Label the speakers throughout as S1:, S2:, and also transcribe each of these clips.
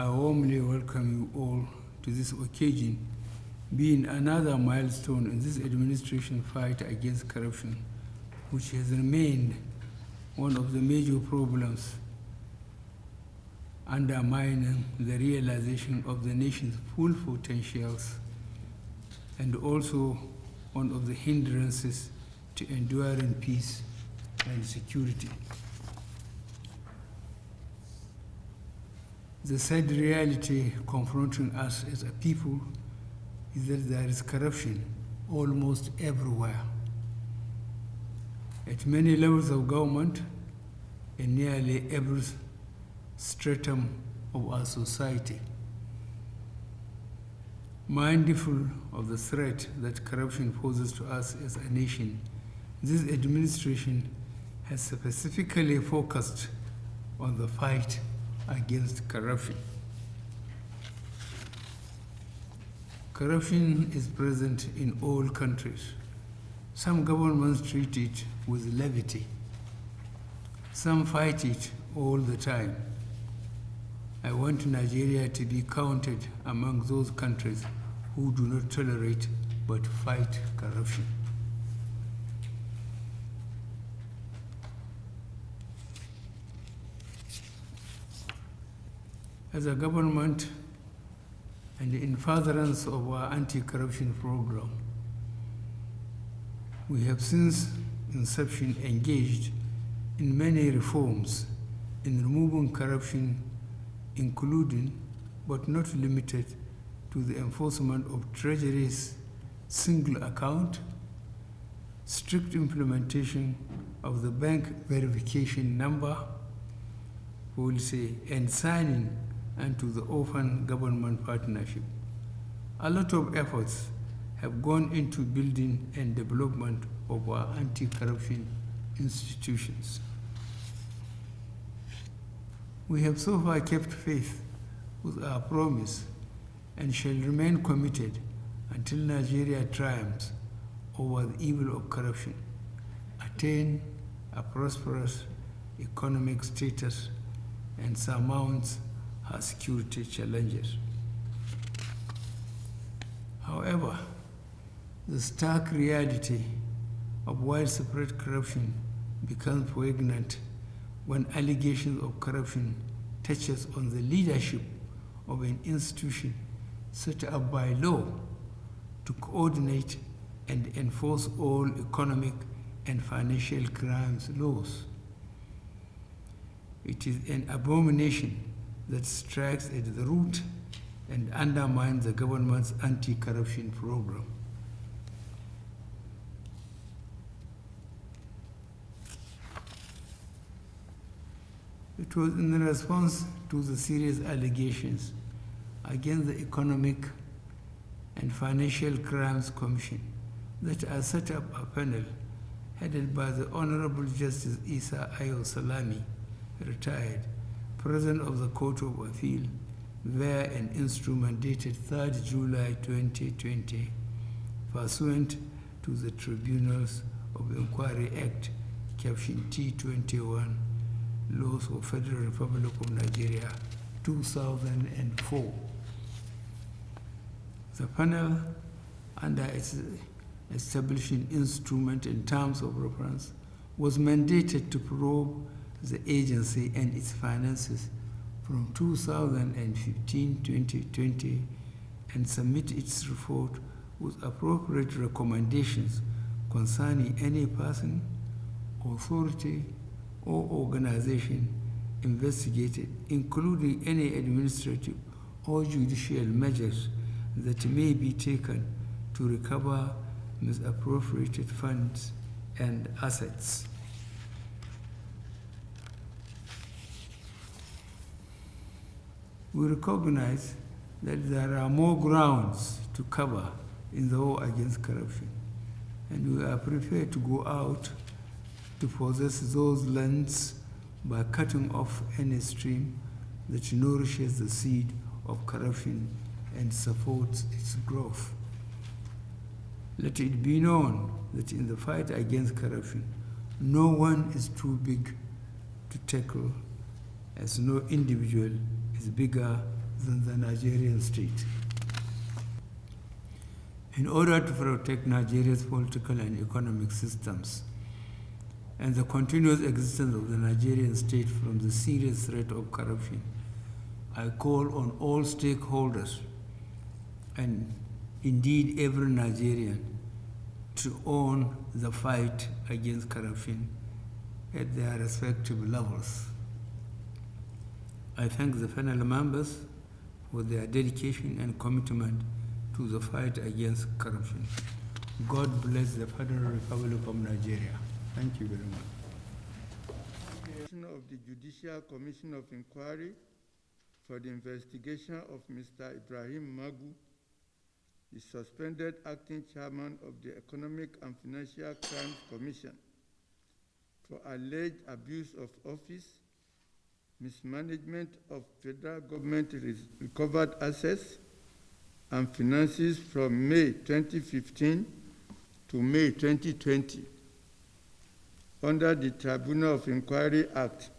S1: I warmly welcome you all to this occasion, being another milestone in this administration's fight against corruption, which has remained one of the major problems undermining the realization of the nation's full potentials and also one of the hindrances to enduring peace and security. The sad reality confronting us as a people is that there is corruption almost everywhere, at many levels of government, in nearly every stratum of our society. Mindful of the threat that corruption poses to us as a nation, this administration has specifically focused on the fight against corruption. Corruption is present in all countries. Some governments treat it with levity. Some fight it all the time. I want Nigeria to be counted among those countries who do not tolerate but fight corruption. As a government, and in furtherance of our anti-corruption program, we have since inception engaged in many reforms in removing corruption, including but not limited to the enforcement of Treasury's single account, strict implementation of the bank verification number policy, and signing onto the open government partnership. A lot of efforts have gone into building and development of our anti-corruption institutions. We have so far kept faith with our promise and shall remain committed until Nigeria triumphs over the evil of corruption, attain a prosperous economic status, and surmounts her security challenges. However, the stark reality of widespread corruption becomes poignant when allegations of corruption touches on the leadership of an institution set up by law to coordinate and enforce all economic and financial crimes laws. It is an abomination that strikes at the root and undermines the government's anti-corruption program. It was in response to the serious allegations against the Economic and Financial Crimes Commission that I set up a panel headed by the Honorable Justice Recieves Ayo Salami'S, retired, President of the Court of Appeal, via an instrument dated 3rd July 2020, pursuant to the Tribunals of Inquiry Act, Caption T21, Laws of Federal Republic of Nigeria, 2004. The panel, under its establishing instrument and terms of reference, was mandated to probe the agency and its finances from 2015-2020 and submit its report with appropriate recommendations concerning any person, authority, or organization investigated, including any administrative or judicial measures that may be taken to recover misappropriated funds and assets. We recognize that there are more grounds to cover in the war against corruption, and we are prepared to go out to possess those lands by cutting off any stream that nourishes the seed of corruption and supports its growth. Let it be known that in the fight against corruption, no one is too big to tackle, as no individual is bigger than the Nigerian state. In order to protect Nigeria's political and economic systems and the continuous existence of the Nigerian state from the serious threat of corruption, I call on all stakeholders and indeed every Nigerian to own the fight against corruption at their respective levels. I thank the panel members for their dedication and commitment to the fight against corruption. God bless the Federal Republic of Nigeria. Thank you very much.
S2: Of the Judicial Commission of Inquiry for the investigation of Mr. Ibrahim Magu, the suspended acting chairman of the Economic and Financial Crimes Commission, for alleged abuse of office, mismanagement of federal government recovered assets and finances from May 2015 to May 2020 under the Tribunal of Inquiry Act.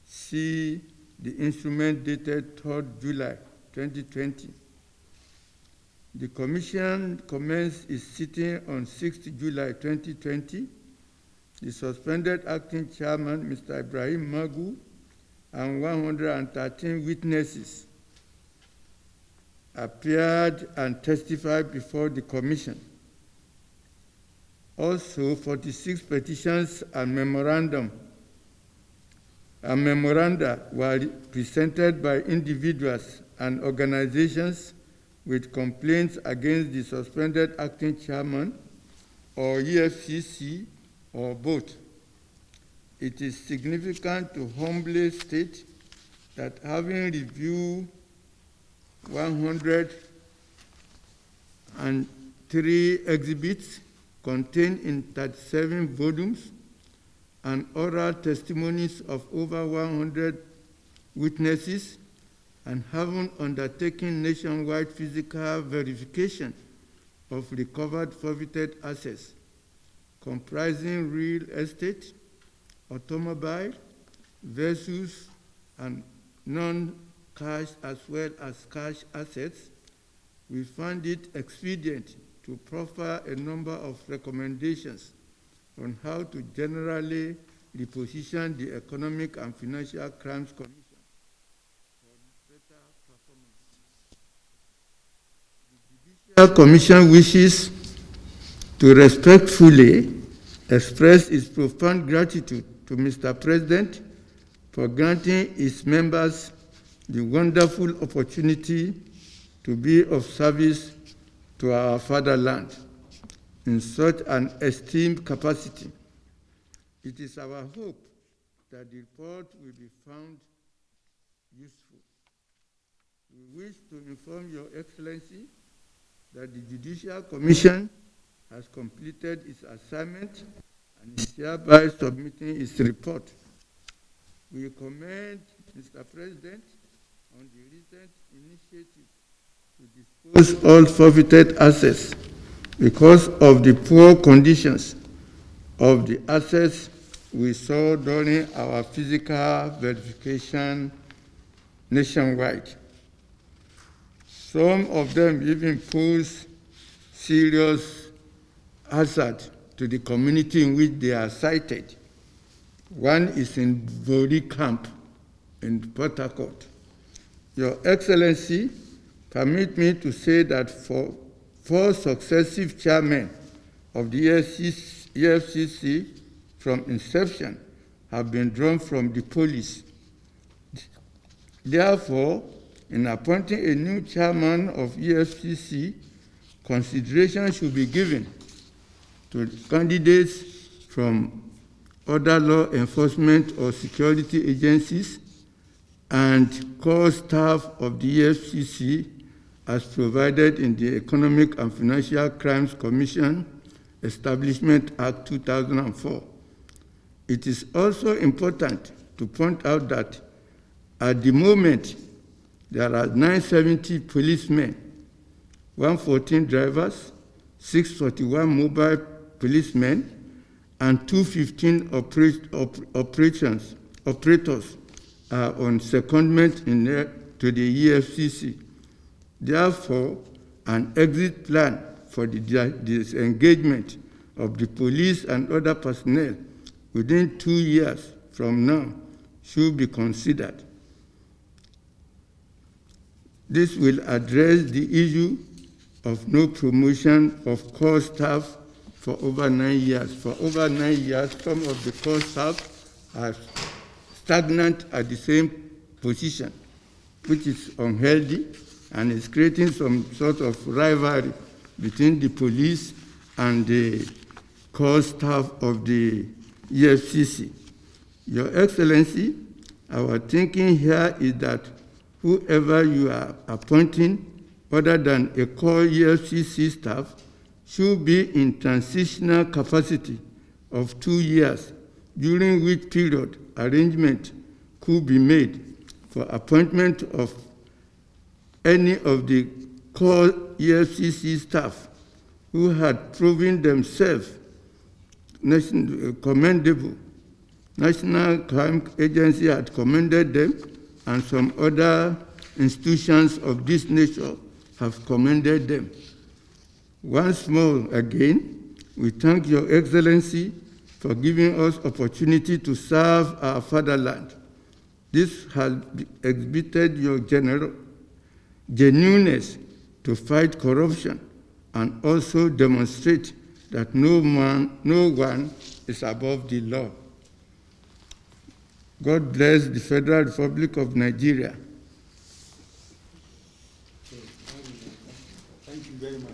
S2: See the instrument dated 3rd July 2020. The Commission commenced its sitting on 6th July 2020. The suspended acting chairman, Mr. Ibrahim Magu, and 113 witnesses appeared and testified before the Commission. Also, 46 petitions and memoranda were presented by individuals and organizations with complaints against the suspended acting chairman or EFCC or both. It is significant to humbly state that having reviewed 103 exhibits contained in 37 volumes and oral testimonies of over 100 witnesses, and having undertaken nationwide physical verification of recovered forfeited assets, comprising real estate, automobile, vessels, and non-cash as well as cash assets, we found it expedient to proffer a number of recommendations on how to generally reposition the Economic and Financial Crimes Commission for better performance. The Judicial Commission wishes to respectfully express its profound gratitude to Mr. President for granting its members the wonderful opportunity to be of service to our fatherland in such an esteemed capacity. It is our hope that the report will be found useful. We wish to inform Your Excellency that the Judicial Commission has completed its assignment and is hereby submitting its report. We commend Mr. President on the recent initiative to dispose all forfeited assets because of the poor conditions of the assets we saw during our physical verification nationwide. Some of them even pose serious hazard to the community in which they are sited. One is in Buhari camp in Port Harcourt. Your Excellency, permit me to say that for 4 successive chairmen of the EFCC from inception have been drawn from the police. Therefore, in appointing a new chairman of EFCC, consideration should be given to candidates from other law enforcement or security agencies and core staff of the EFCC as provided in the Economic and Financial Crimes Commission Establishment Act 2004. It is also important to point out that at the moment, there are 970 policemen, 114 drivers, 641 mobile policemen, and 215 operators are on secondment to to the EFCC. Therefore, an exit plan for the disengagement of the police and other personnel within 2 years from now should be considered. This will address the issue of no promotion of core staff for over 9 years. For over 9 years, some of the core staff are stagnant at the same position, which is unhealthy and is creating some sort of rivalry between the police and the core staff of the EFCC. Your Excellency, our thinking here is that whoever you are appointing other than a core EFCC staff should be in transitional capacity of 2 years, during which period arrangement could be made for appointment of any of the core EFCC staff who had proven themselves commendable. National Crime Agency had commended them, and some other institutions of this nature have commended them. Once more again, we thank Your Excellency for giving us opportunity to serve our fatherland. This has exhibited your genuineness to fight corruption and also demonstrate that no one is above the law. God bless the Federal Republic of Nigeria.
S3: Thank you very much.